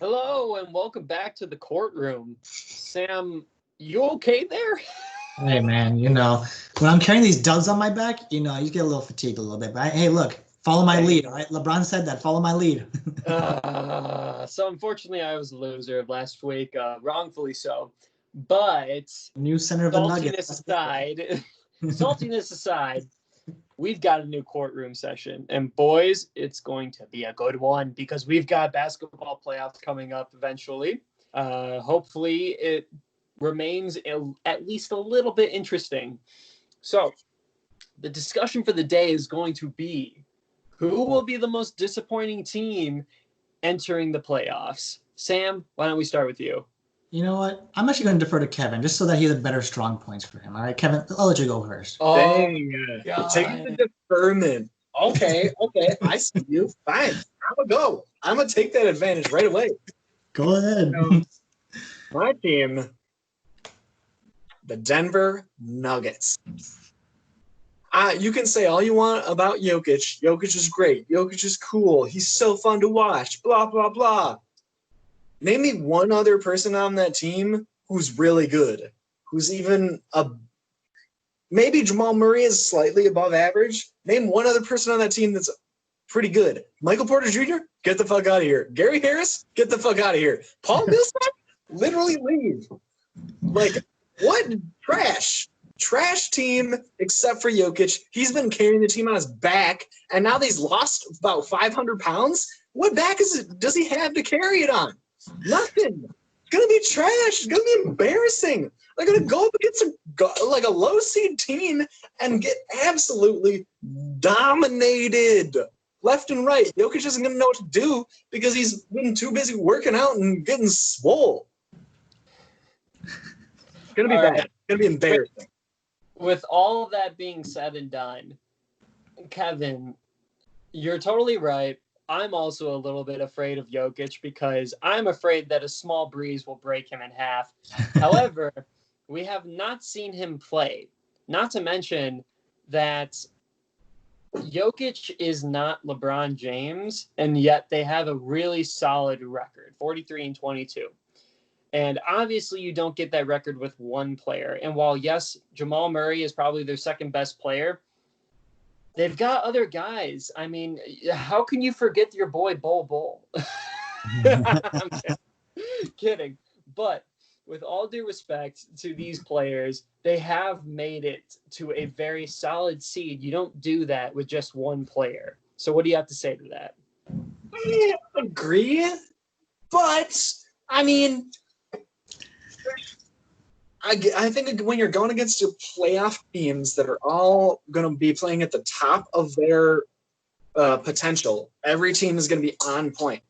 Hello and welcome back to the courtroom. Sam, you okay there? Hey man, when I'm carrying these dubs on my back, you get a little fatigued a little bit. But hey, look, follow my lead, all right? LeBron said that, follow my lead. So unfortunately, I was a loser of last week, wrongfully so. But New center of the saltiness Nuggets. aside, saltiness aside, we've got a new courtroom session, and boys, it's going to be a good one because we've got basketball playoffs coming up eventually. Hopefully, it remains at least a little bit interesting. So, the discussion for the day is going to be who will be the most disappointing team entering the playoffs. Sam, why don't we start with you? You know what? I'm actually going to defer to Kevin just so that he has better strong points for him. All right, Kevin, I'll let you go first. Oh, Dang, taking the deferment. Okay, I see you. Fine, I'm gonna go. I'm gonna take that advantage right away. Go ahead. My team, the Denver Nuggets. You can say all you want about Jokic. Jokic is great. Jokic is cool. He's so fun to watch. Blah, blah, blah. Name me one other person on that team who's really good, who's even maybe Jamal Murray is slightly above average. Name one other person on that team that's pretty good. Michael Porter Jr., get the fuck out of here. Gary Harris, get the fuck out of here. Paul Millsap, literally leave. Like, what? Trash team except for Jokic. He's been carrying the team on his back, and now that he's lost about 500 pounds, what back does he have to carry it on? Nothing. It's going to be trash. It's going to be embarrassing. They're going to go up against a low seed team and get absolutely dominated left and right. Jokic isn't going to know what to do because he's been too busy working out and getting swole. It's going to be bad. It's going to be embarrassing. With all of that being said and done, Kevin, you're totally right. I'm also a little bit afraid of Jokic because I'm afraid that a small breeze will break him in half. However, we have not seen him play. Not to mention that Jokic is not LeBron James, and yet they have a really solid record, 43-22. And obviously you don't get that record with one player. And while, yes, Jamal Murray is probably their second best player, they've got other guys. I mean, how can you forget your boy Bol? I'm kidding. But with all due respect to these players, they have made it to a very solid seed. You don't do that with just one player. So what do you have to say to that? I agree. But, I mean, I think when you're going against your playoff teams that are all going to be playing at the top of their potential, every team is going to be on point.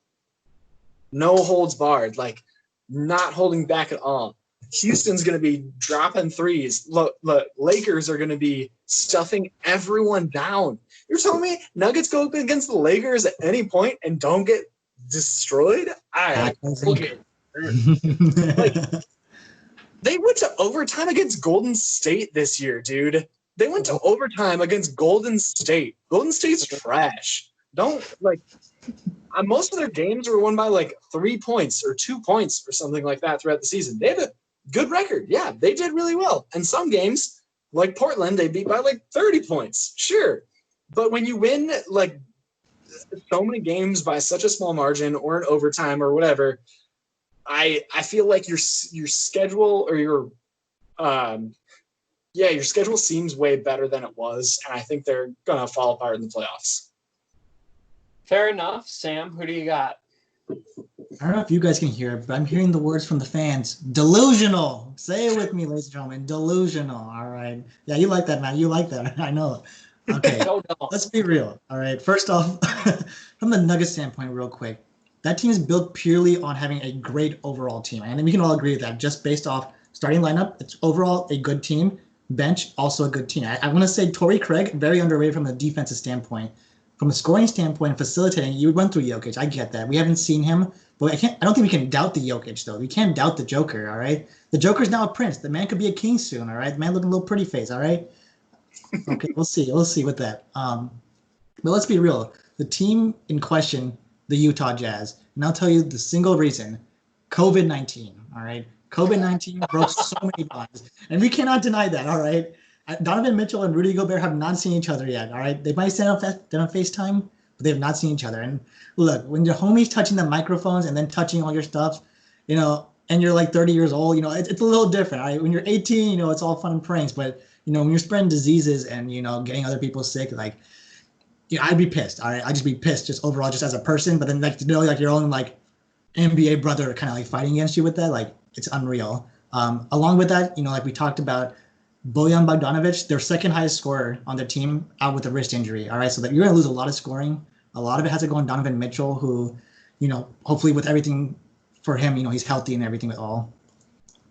No holds barred, like not holding back at all. Houston's going to be dropping threes. Look, Lakers are going to be stuffing everyone down. You're telling me Nuggets go up against the Lakers at any point and don't get destroyed? They went to overtime against Golden State this year, dude. They went to overtime against Golden State. Golden State's trash. Most of their games were won by 3 points or 2 points or something like that throughout the season. They have a good record. Yeah, they did really well. And some games, like Portland, they beat by 30 points. Sure. But when you win so many games by such a small margin or in overtime or whatever, I feel like your schedule or your schedule seems way better than it was, and I think they're gonna fall apart in the playoffs. Fair enough, Sam. Who do you got? I don't know if you guys can hear it, but I'm hearing the words from the fans. Delusional. Say it with me, ladies and gentlemen. Delusional. All right. Yeah, you like that, man. You like that. I know. Okay. Let's be real. All right. First off, from the Nuggets standpoint, real quick. That team is built purely on having a great overall team. And we can all agree with that. Just based off starting lineup, it's overall a good team. Bench, also a good team. I want to say Torrey Craig, very underrated from the defensive standpoint. From a scoring standpoint and facilitating, you went through Jokic. I get that. We haven't seen him, but I don't think we can doubt the Jokic, though. We can't doubt the Joker, all right? The Joker's now a prince. The man could be a king soon, all right? The man looking a little pretty face, all right? Okay, we'll see. We'll see with that. But let's be real. The team in question the Utah Jazz. And I'll tell you the single reason: COVID-19. All right, COVID-19 broke so many bonds, and we cannot deny that. All right, Donovan Mitchell and Rudy Gobert have not seen each other yet. All right, they might stand on FaceTime, but they have not seen each other. And look, when your homie's touching the microphones and then touching all your stuff, and you're like 30 years old, it's a little different. Right? When you're 18, it's all fun and pranks, but when you're spreading diseases and getting other people sick, like, I'd be pissed. All right, I'd just be pissed, just overall, just as a person. But then, like, like your own like NBA brother kind of like fighting against you with that, like, it's unreal. Along with that, like we talked about, Bojan Bogdanovic, their second highest scorer on their team, out with a wrist injury. All right, so that you're gonna lose a lot of scoring. A lot of it has to go on Donovan Mitchell, who, hopefully with everything for him, he's healthy and everything at all.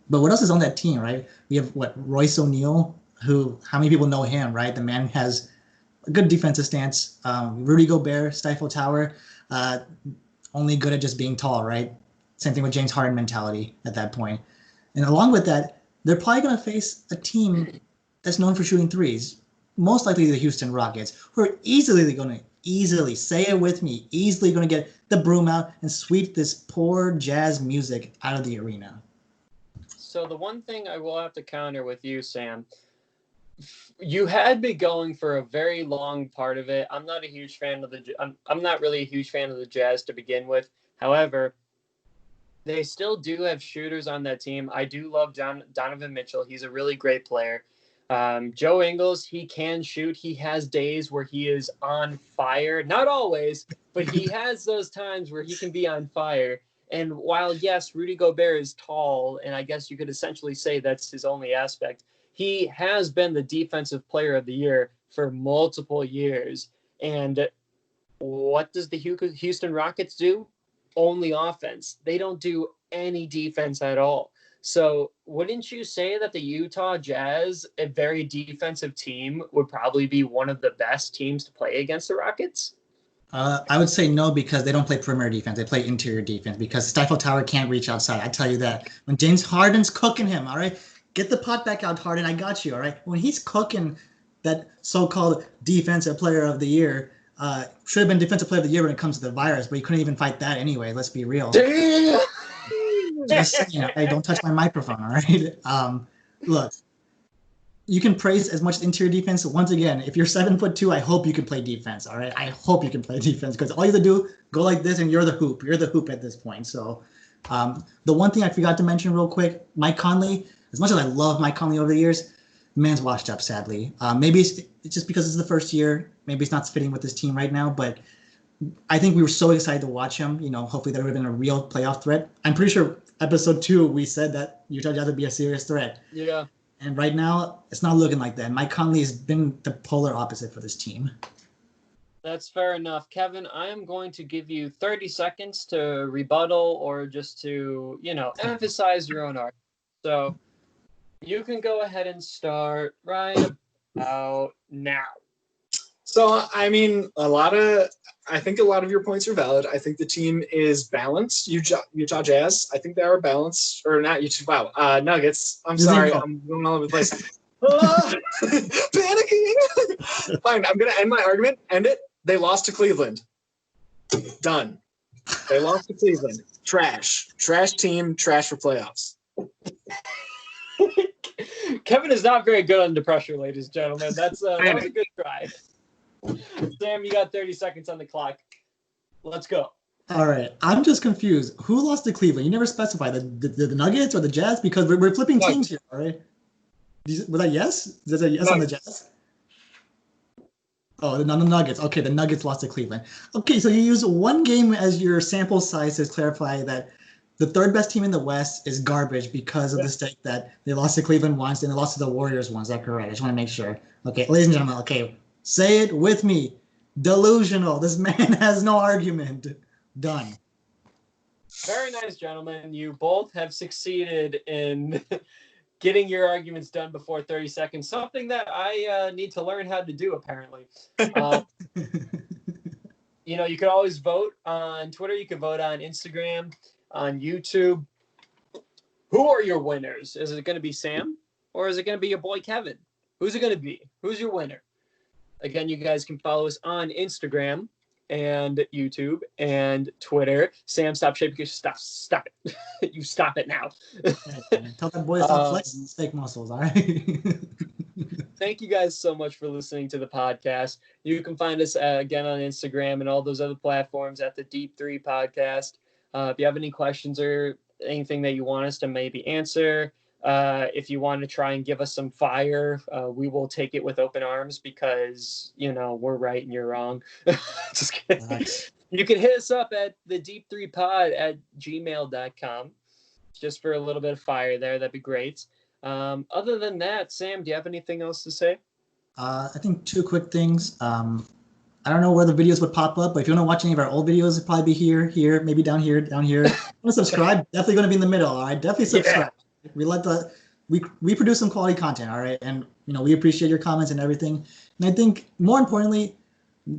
But what else is on that team, right? We have Royce O'Neal, who, how many people know him, right? The man has a good defensive stance. Rudy Gobert, Stifle Tower, only good at just being tall, right? Same thing with James Harden mentality at that point. And along with that, they're probably going to face a team that's known for shooting threes, most likely the Houston Rockets, who are easily, say it with me, easily going to get the broom out and sweep this poor Jazz music out of the arena. So the one thing I will have to counter with you, Sam, you had me going for a very long part of it. I'm not a huge fan of I'm not really a huge fan of the Jazz to begin with. However, they still do have shooters on that team. I do love Donovan Mitchell. He's a really great player. Joe Ingles, he can shoot. He has days where he is on fire. Not always, but he has those times where he can be on fire. And while, yes, Rudy Gobert is tall, and I guess you could essentially say that's his only aspect, he has been the defensive player of the year for multiple years. And what does the Houston Rockets do? Only offense. They don't do any defense at all. So wouldn't you say that the Utah Jazz, a very defensive team, would probably be one of the best teams to play against the Rockets? I would say no, because they don't play perimeter defense. They play interior defense, because Stifle Tower can't reach outside. I tell you that. When James Harden's cooking him, all right? Get the pot back out, Harden. I got you, all right? When he's cooking that so-called defensive player of the year, should have been defensive player of the year when it comes to the virus, but he couldn't even fight that anyway. Let's be real. Damn! Just saying, hey, don't touch my microphone, all right? Look, you can praise as much interior defense. Once again, if you're 7'2", I hope you can play defense, all right? I hope you can play defense, because all you have to do, go like this, and you're the hoop. You're the hoop at this point. So the one thing I forgot to mention real quick, Mike Conley, as much as I love Mike Conley over the years, the man's washed up, sadly. Maybe it's just because it's the first year. Maybe it's not fitting with this team right now, but I think we were so excited to watch him. Hopefully that would have been a real playoff threat. I'm pretty sure episode 2, we said that Utah Jazz would be a serious threat. Yeah. And right now, it's not looking like that. Mike Conley has been the polar opposite for this team. That's fair enough. Kevin, I am going to give you 30 seconds to rebuttal, or just to, emphasize your own argument. So you can go ahead and start right about now. So, I mean, I think a lot of your points are valid. I think the team is balanced. Utah Jazz, I think they are balanced. Or not Utah, wow. Nuggets, I'm sorry. I'm going all over the place. Panicking. Fine, I'm going to end my argument. End it. They lost to Cleveland. Done. They lost to Cleveland. Trash. Trash team. Trash for playoffs. Kevin is not very good under pressure, ladies and gentlemen. That was a good try. Sam, you got 30 seconds on the clock. Let's go. All right. I'm just confused. Who lost to Cleveland? You never specified the Nuggets or the Jazz, because we're flipping teams here, all right? Was that yes? Is that a yes on the Jazz? Oh, the Nuggets. Okay, the Nuggets lost to Cleveland. Okay, so you use one game as your sample size to clarify that the third best team in the West is garbage because of the stake that they lost to Cleveland once and they lost to the Warriors once. Is that correct? I just want to make sure. Okay, ladies and gentlemen, okay. Say it with me. Delusional. This man has no argument. Done. Very nice, gentlemen. You both have succeeded in getting your arguments done before 30 seconds, something that I need to learn how to do, apparently. You can always vote on Twitter. You can vote on Instagram, on YouTube. Who are your winners? Is it going to be Sam, or is it going to be your boy Kevin? Who's it going to be? Who's your winner? Again, you guys can follow us on Instagram and YouTube and Twitter. Sam, stop shaking your stop it. You stop it now. Tell that boy to stop flexing his fake muscles, all right? Thank you guys so much for listening to the podcast. You can find us again on Instagram and all those other platforms at the Deep 3 Podcast. If you have any questions or anything that you want us to maybe answer, if you want to try and give us some fire, we will take it with open arms because, we're right and you're wrong. Just kidding. Nice. You can hit us up at the deep3pod@gmail.com just for a little bit of fire there. That'd be great. Other than that, Sam, do you have anything else to say? I think 2 quick things. I don't know where the videos would pop up, but if you want to watch any of our old videos, it'd probably be here, maybe down here. If you want to subscribe, definitely going to be in the middle. All right, definitely subscribe. Yeah. We produce some quality content. All right, and we appreciate your comments and everything. And I think more importantly,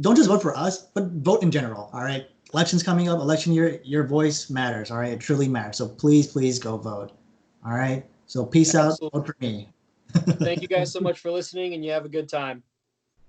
don't just vote for us, but vote in general. All right, elections coming up, election year, your voice matters. All right, it truly matters. So please go vote. All right. So peace out. Vote for me. Thank you guys so much for listening, and you have a good time.